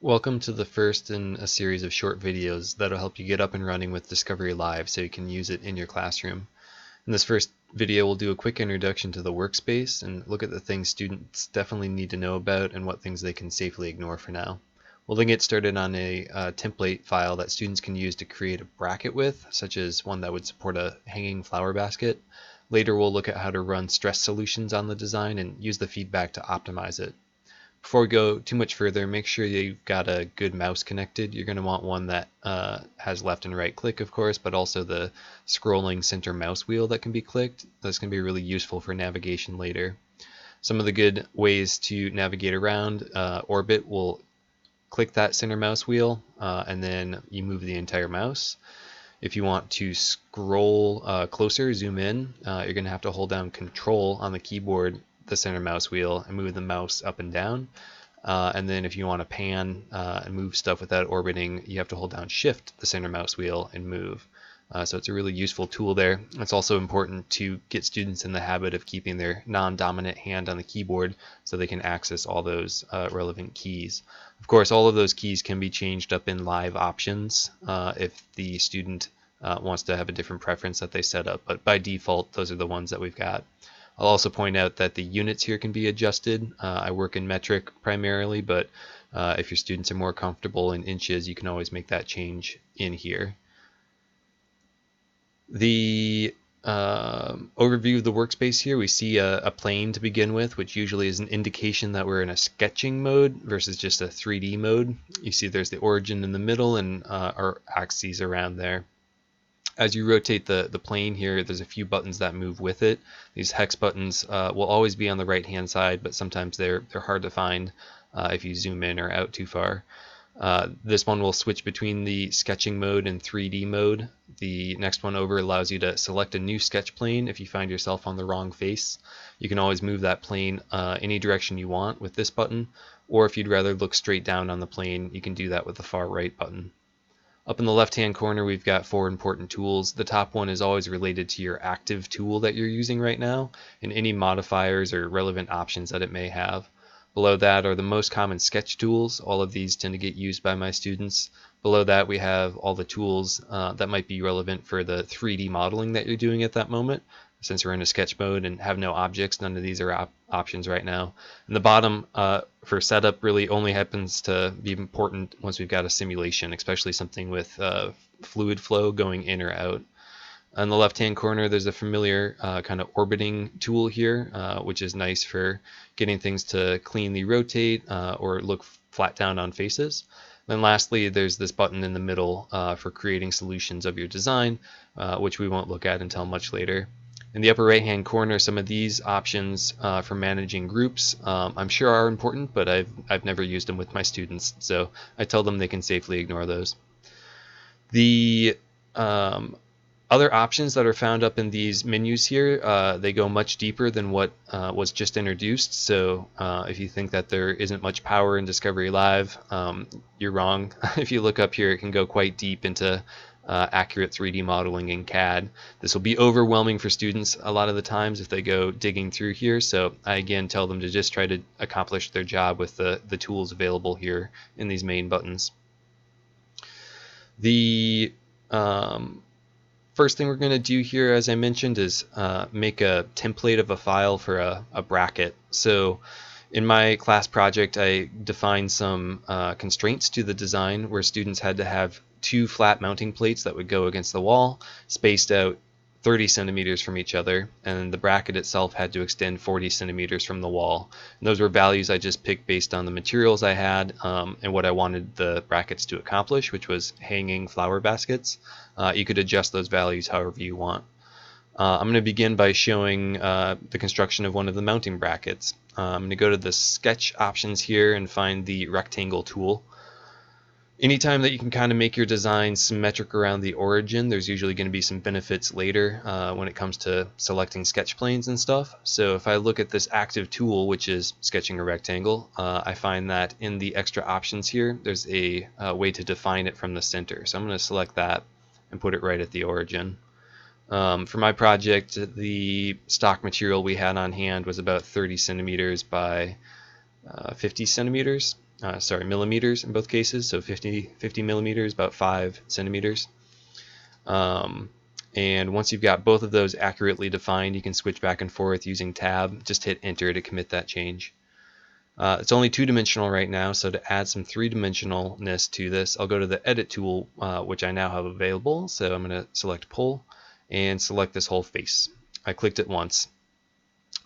Welcome to the first in a series of short videos that'll help you get up and running with Discovery Live so you can use it in your classroom. In this first video, we'll do a quick introduction to the workspace and look at the things students definitely need to know about and what things they can safely ignore for now. We'll then get started on a template file that students can use to create a bracket with, such as one that would support a hanging flower basket. Later, we'll look at how to run stress solutions on the design and use the feedback to optimize it. Before we go too much further, make sure you've got a good mouse connected. You're going to want one that has left and right click, of course, but also the scrolling center mouse wheel that can be clicked. That's going to be really useful for navigation later. Some of the good ways to navigate around, Orbit will click that center mouse wheel and then you move the entire mouse. If you want to scroll closer, zoom in, you're going to have to hold down Control on the keyboard, the center mouse wheel, and move the mouse up and down. And then if you want to pan and move stuff without orbiting, you have to hold down Shift, the center mouse wheel, and move. So it's a really useful tool there. It's also important to get students in the habit of keeping their non-dominant hand on the keyboard so they can access all those relevant keys. Of course, all of those keys can be changed up in live options if the student wants to have a different preference that they set up, but by default, those are the ones that we've got. I'll also point out that the units here can be adjusted. I work in metric primarily, but if your students are more comfortable in inches, you can always make that change in here. The overview of the workspace here, we see a plane to begin with, which usually is an indication that we're in a sketching mode versus just a 3D mode. You see there's the origin in the middle and our axes around there. As you rotate the plane here, there's a few buttons that move with it. These hex buttons will always be on the right hand side, but sometimes they're hard to find if you zoom in or out too far. This one will switch between the sketching mode and 3D mode. The next one over allows you to select a new sketch plane if you find yourself on the wrong face. You can always move that plane any direction you want with this button, or if you'd rather look straight down on the plane, you can do that with the far right button. Up in the left-hand corner, we've got 4 important tools. The top one is always related to your active tool that you're using right now and any modifiers or relevant options that it may have. Below that are the most common sketch tools. All of these tend to get used by my students. Below that, we have all the tools that might be relevant for the 3D modeling that you're doing at that moment. Since we're in a sketch mode and have no objects, none of these are options right now. And the bottom for setup really only happens to be important once we've got a simulation, especially something with fluid flow going in or out. On the left-hand corner, there's a familiar kind of orbiting tool here, which is nice for getting things to cleanly rotate or look flat down on faces. Then lastly, there's this button in the middle for creating solutions of your design, which we won't look at until much later. In the upper right-hand corner, some of these options for managing groups I'm sure are important, but I've never used them with my students, so I tell them they can safely ignore those. The other options that are found up in these menus here, they go much deeper than what was just introduced. So if you think that there isn't much power in Discovery Live, you're wrong. If you look up here, it can go quite deep into accurate 3D modeling in CAD. This will be overwhelming for students a lot of the times if they go digging through here, so I again tell them to just try to accomplish their job with the tools available here in these main buttons. The first thing we're going to do here, as I mentioned, is make a template of a file for a bracket. So in my class project, I defined some constraints to the design where students had to have 2 flat mounting plates that would go against the wall, spaced out 30 centimeters from each other, and the bracket itself had to extend 40 centimeters from the wall. And those were values I just picked based on the materials I had and what I wanted the brackets to accomplish, which was hanging flower baskets. You could adjust those values however you want. I'm going to begin by showing the construction of one of the mounting brackets. I'm going to go to the sketch options here and find the rectangle tool. Anytime that you can kind of make your design symmetric around the origin, there's usually going to be some benefits later when it comes to selecting sketch planes and stuff. So if I look at this active tool, which is sketching a rectangle, I find that in the extra options here, there's a way to define it from the center. So I'm going to select that and put it right at the origin. For my project, the stock material we had on hand was about 30 centimeters by 50 centimeters. millimeters in both cases, so 50 millimeters, about 5 centimeters. And once you've got both of those accurately defined, you can switch back and forth using tab. Just hit enter to commit that change. It's only two-dimensional right now, so to add some three-dimensionalness to this, I'll go to the edit tool, which I now have available. So I'm going to select pull and select this whole face. I clicked it once.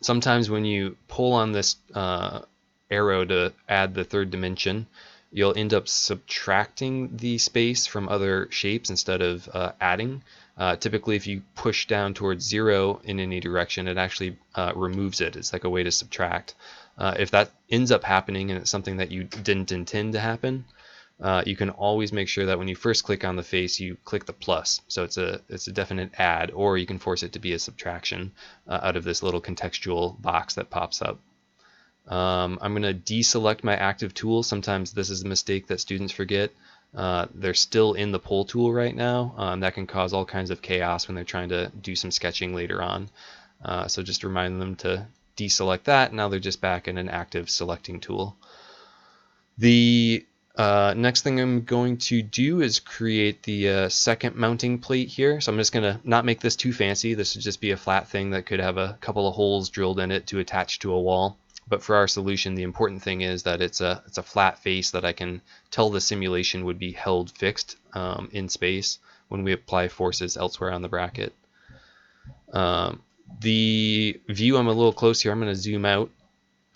Sometimes when you pull on this arrow to add the third dimension, you'll end up subtracting the space from other shapes instead of adding. Typically, if you push down towards 0 in any direction, it actually removes it. It's like a way to subtract. If that ends up happening and it's something that you didn't intend to happen, you can always make sure that when you first click on the face, you click the plus. So it's a definite add, or you can force it to be a subtraction out of this little contextual box that pops up. I'm going to deselect my active tool. Sometimes this is a mistake that students forget. They're still in the pull tool right now. That can cause all kinds of chaos when they're trying to do some sketching later on. So just remind them to deselect that. Now they're just back in an active selecting tool. The next thing I'm going to do is create the second mounting plate here. So I'm just going to not make this too fancy. This would just be a flat thing that could have a couple of holes drilled in it to attach to a wall. But for our solution, the important thing is that it's a flat face that I can tell the simulation would be held fixed in space when we apply forces elsewhere on the bracket. The view, I'm a little close here. I'm going to zoom out.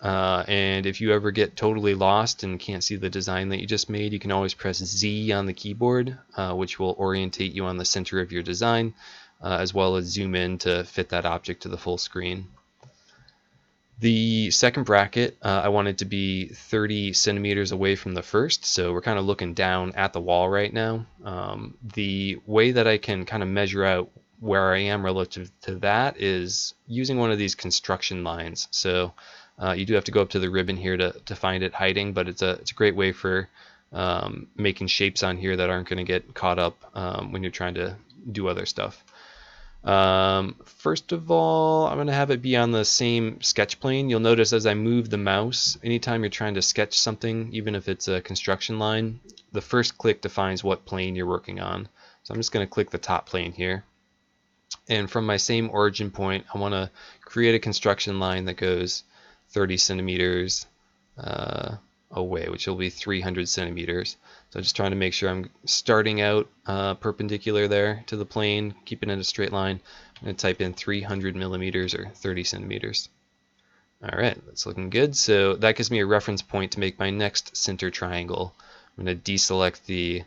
And if you ever get totally lost and can't see the design that you just made, you can always press Z on the keyboard, which will orientate you on the center of your design, as well as zoom in to fit that object to the full screen. The second bracket, I wanted to be 30 centimeters away from the first, so we're kind of looking down at the wall right now. The way that I can kind of measure out where I am relative to that is using one of these construction lines. So you do have to go up to the ribbon here to find it hiding, but it's a great way for making shapes on here that aren't going to get caught up when you're trying to do other stuff. First of all, I'm going to have it be on the same sketch plane. You'll notice as I move the mouse, anytime you're trying to sketch something, even if it's a construction line, the first click defines what plane you're working on. So I'm just going to click the top plane here. And from my same origin point, I want to create a construction line that goes 30 centimeters away, which will be 300 centimeters. So just trying to make sure I'm starting out perpendicular there to the plane, keeping it a straight line. I'm going to type in 300 millimeters or 30 centimeters. All right, that's looking good. So that gives me a reference point to make my next center triangle. I'm going to deselect the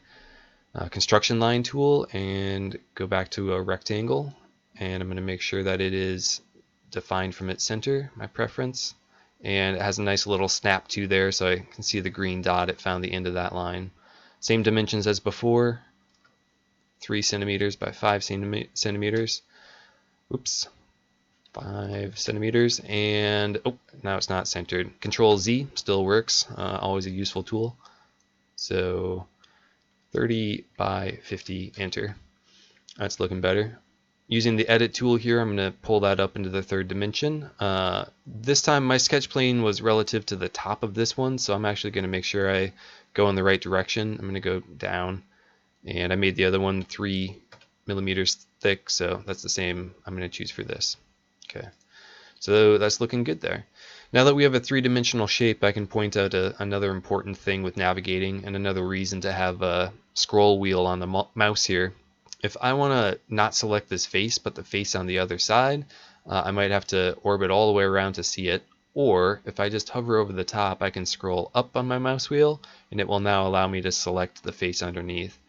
construction line tool and go back to a rectangle. And I'm going to make sure that it is defined from its center, my preference. And it has a nice little snap to there, so I can see the green dot. It found the end of that line. Same dimensions as before, 3 centimeters by 5 centimeters. Oops, 5 centimeters. And oh, now it's not centered. Control Z still works, always a useful tool. So 30 by 50, enter. That's looking better. Using the edit tool here, I'm going to pull that up into the third dimension. This time my sketch plane was relative to the top of this one, so I'm actually going to make sure I go in the right direction. I'm going to go down, and I made the other one 3 millimeters thick, so that's the same I'm going to choose for this. Okay, so that's looking good there. Now that we have a three-dimensional shape, I can point out another important thing with navigating and another reason to have a scroll wheel on the mouse here. If I want to not select this face, but the face on the other side, I might have to orbit all the way around to see it. Or if I just hover over the top, I can scroll up on my mouse wheel, and it will now allow me to select the face underneath.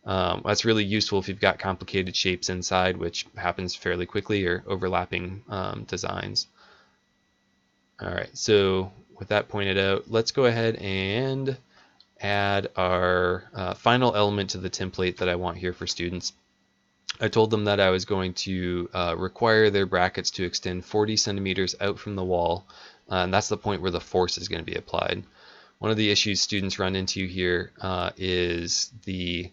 That's really useful if you've got complicated shapes inside, which happens fairly quickly, or overlapping designs. All right, so with that pointed out, let's go ahead and add our final element to the template that I want here for students. I told them that I was going to require their brackets to extend 40 centimeters out from the wall, and that's the point where the force is going to be applied. One of the issues students run into here is the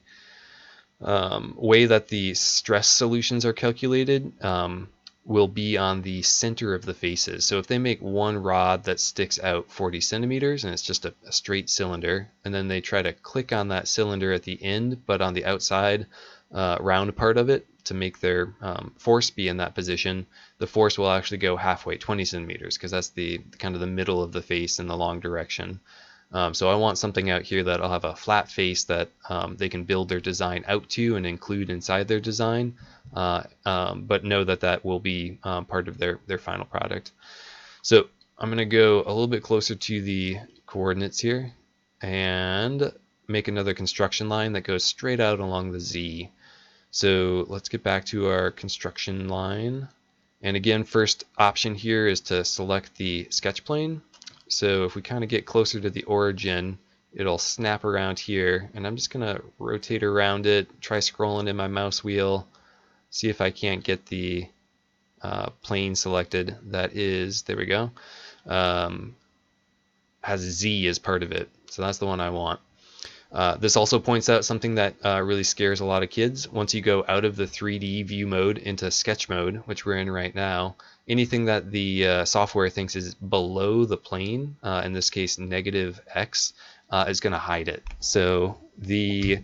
way that the stress solutions are calculated. will be on the center of the faces. So if they make one rod that sticks out 40 centimeters and it's just a straight cylinder, and then they try to click on that cylinder at the end, but on the outside round part of it to make their force be in that position, the force will actually go halfway, 20 centimeters, because that's the kind of the middle of the face in the long direction. So I want something out here that'll have a flat face that they can build their design out to and include inside their design, but know that that will be part of their final product. So I'm going to go a little bit closer to the coordinates here and make another construction line that goes straight out along the Z. So let's get back to our construction line. And again, first option here is to select the sketch plane. So if we kind of get closer to the origin, it'll snap around here, and I'm just going to rotate around it, try scrolling in my mouse wheel, see if I can't get the plane selected. That is, there we go, has Z as part of it. So that's the one I want. This also points out something that really scares a lot of kids. Once you go out of the 3D view mode into sketch mode, which we're in right now, anything that the software thinks is below the plane, in this case negative X, is going to hide it. So the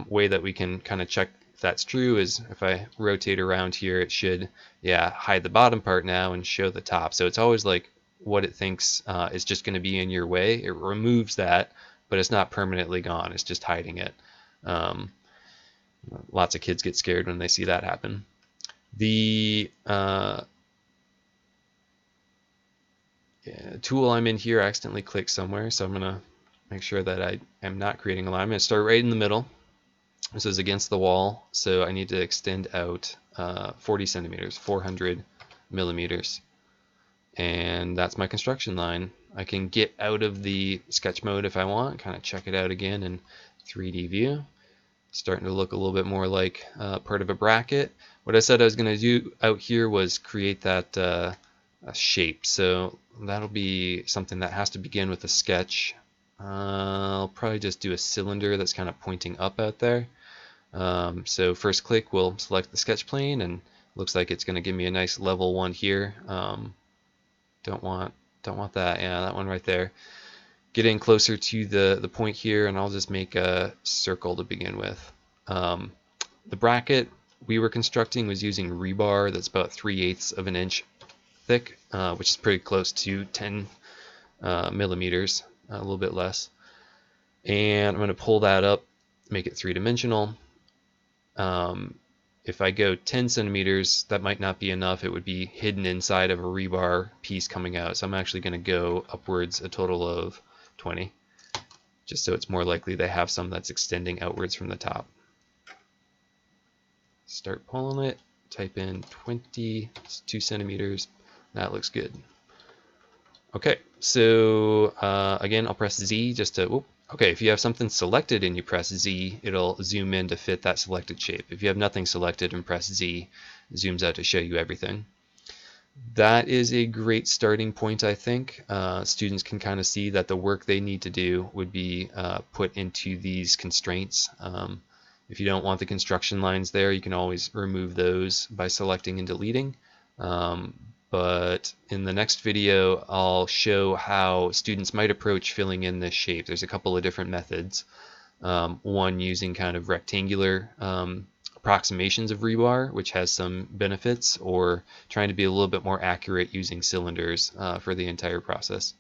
way that we can kind of check if that's true is if I rotate around here, it should hide the bottom part now and show the top. So it's always like what it thinks is just going to be in your way. It removes that, but it's not permanently gone. It's just hiding it. Lots of kids get scared when they see that happen. The tool I'm in here, I accidentally clicked somewhere, so I'm going to make sure that I am not creating a line. I'm going to start right in the middle. This is against the wall, so I need to extend out 40 centimeters, 400 millimeters. And that's my construction line. I can get out of the sketch mode if I want, kind of check it out again in 3D view. Starting to look a little bit more like part of a bracket. What I said I was going to do out here was create that shape. So that'll be something that has to begin with a sketch. I'll probably just do a cylinder that's kind of pointing up out there. So first click, we'll select the sketch plane, and looks like it's going to give me a nice level one here. Don't want that. Yeah, that one right there. Getting closer to the point here, and I'll just make a circle to begin with. The bracket we were constructing was using rebar that's about 3/8 of an inch thick, which is pretty close to 10 millimeters, a little bit less. And I'm going to pull that up, make it three-dimensional. If I go 10 centimeters, that might not be enough. It would be hidden inside of a rebar piece coming out. So I'm actually going to go upwards a total of 20, just so it's more likely they have some that's extending outwards from the top. Start pulling it, type in 22 centimeters. That looks good. Okay, so again, I'll press Z just to, okay, if you have something selected and you press Z, it'll zoom in to fit that selected shape. If you have nothing selected and press Z, it zooms out to show you everything. That is a great starting point, I think. Students can kind of see that the work they need to do would be put into these constraints. If you don't want the construction lines there, you can always remove those by selecting and deleting. But in the next video, I'll show how students might approach filling in this shape. There's a couple of different methods. One using kind of rectangular approximations of rebar, which has some benefits, or trying to be a little bit more accurate using cylinders for the entire process.